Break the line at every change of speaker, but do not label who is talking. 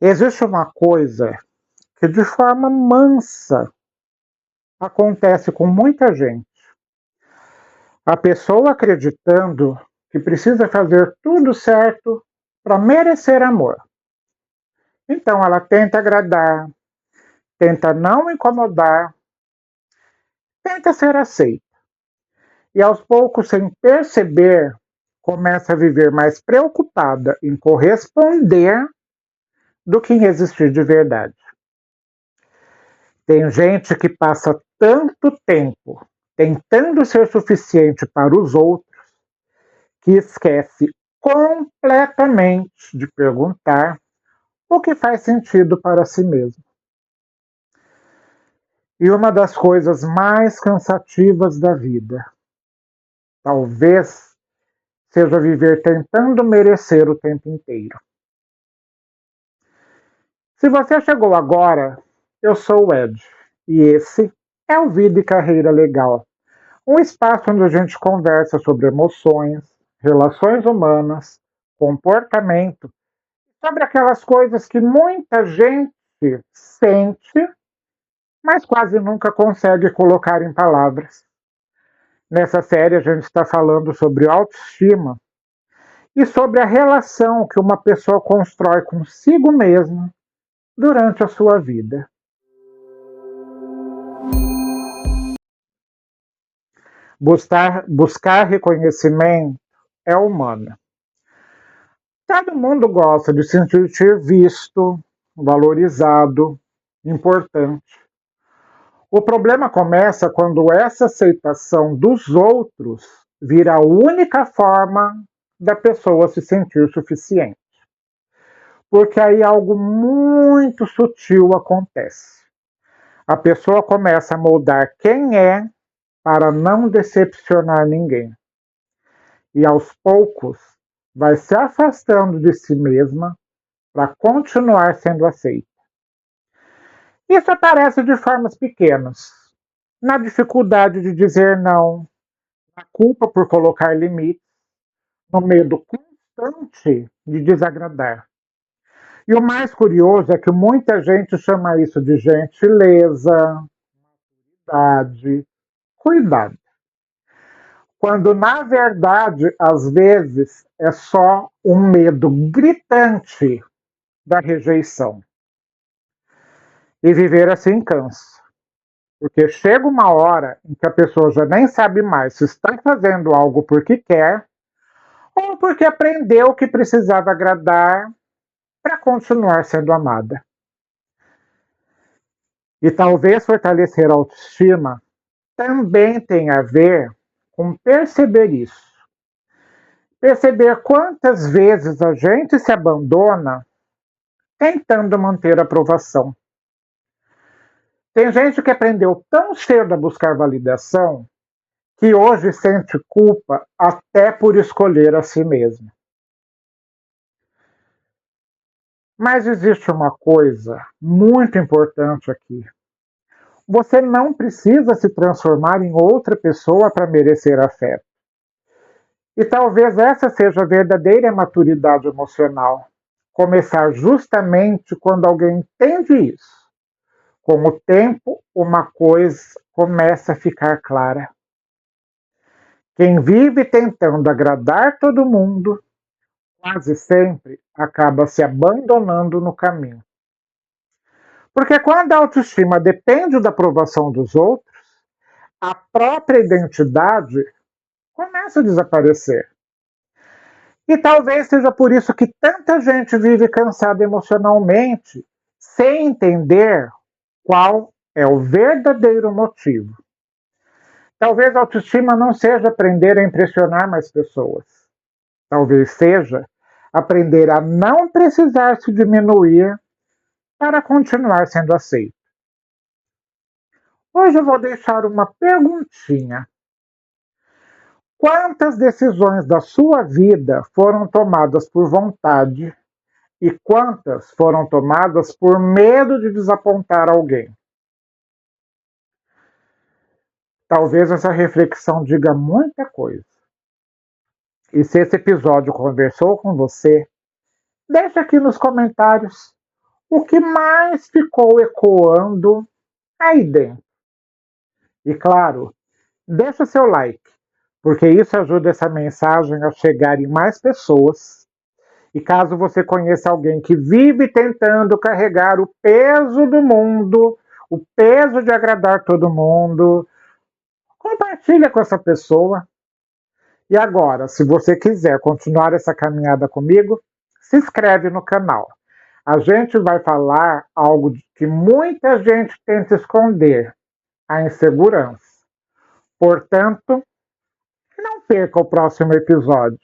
Existe uma coisa que de forma mansa acontece com muita gente. A pessoa acreditando que precisa fazer tudo certo para merecer amor. Então ela tenta agradar, tenta não incomodar, tenta ser aceita. E aos poucos, sem perceber, começa a viver mais preocupada em corresponder do que em existir de verdade. Tem gente que passa tanto tempo tentando ser suficiente para os outros que esquece completamente de perguntar o que faz sentido para si mesmo. E uma das coisas mais cansativas da vida, talvez, seja viver tentando merecer o tempo inteiro. Se você chegou agora, eu sou o Ed, e esse é o Vida e Carreira Legal, um espaço onde a gente conversa sobre emoções, relações humanas, comportamento, sobre aquelas coisas que muita gente sente, mas quase nunca consegue colocar em palavras. Nessa série a gente está falando sobre autoestima e sobre a relação que uma pessoa constrói consigo mesma durante a sua vida. Buscar reconhecimento é humano. Todo mundo gosta de se sentir visto, valorizado, importante. O problema começa quando essa aceitação dos outros vira a única forma da pessoa se sentir suficiente. Porque aí algo muito sutil acontece. A pessoa começa a moldar quem é para não decepcionar ninguém. E aos poucos vai se afastando de si mesma para continuar sendo aceita. Isso aparece de formas pequenas, na dificuldade de dizer não, na culpa por colocar limites, no medo constante de desagradar. E o mais curioso é que muita gente chama isso de gentileza, maturidade, cuidado. Quando, na verdade, às vezes, é só um medo gritante da rejeição. E viver assim cansa. Porque chega uma hora em que a pessoa já nem sabe mais se está fazendo algo porque quer ou porque aprendeu que precisava agradar para continuar sendo amada. E talvez fortalecer a autoestima também tenha a ver com perceber isso. Perceber quantas vezes a gente se abandona tentando manter a aprovação. Tem gente que aprendeu tão cedo a buscar validação que hoje sente culpa até por escolher a si mesmo. Mas existe uma coisa muito importante aqui. Você não precisa se transformar em outra pessoa para merecer afeto. E talvez essa seja a verdadeira maturidade emocional. Começar justamente quando alguém entende isso. Com o tempo, uma coisa começa a ficar clara. Quem vive tentando agradar todo mundo, quase sempre acaba se abandonando no caminho. Porque quando a autoestima depende da aprovação dos outros, a própria identidade começa a desaparecer. E talvez seja por isso que tanta gente vive cansada emocionalmente, sem entender qual é o verdadeiro motivo. Talvez a autoestima não seja aprender a impressionar mais pessoas. Talvez seja aprender a não precisar se diminuir para continuar sendo aceito. Hoje eu vou deixar uma perguntinha. Quantas decisões da sua vida foram tomadas por vontade e quantas foram tomadas por medo de desapontar alguém? Talvez essa reflexão diga muita coisa. E se esse episódio conversou com você, deixa aqui nos comentários o que mais ficou ecoando aí dentro. E claro, deixa seu like, porque isso ajuda essa mensagem a chegar em mais pessoas. E caso você conheça alguém que vive tentando carregar o peso do mundo, o peso de agradar todo mundo, compartilha com essa pessoa. E agora, se você quiser continuar essa caminhada comigo, se inscreve no canal. A gente vai falar algo que muita gente tenta esconder, a insegurança. Portanto, não perca o próximo episódio.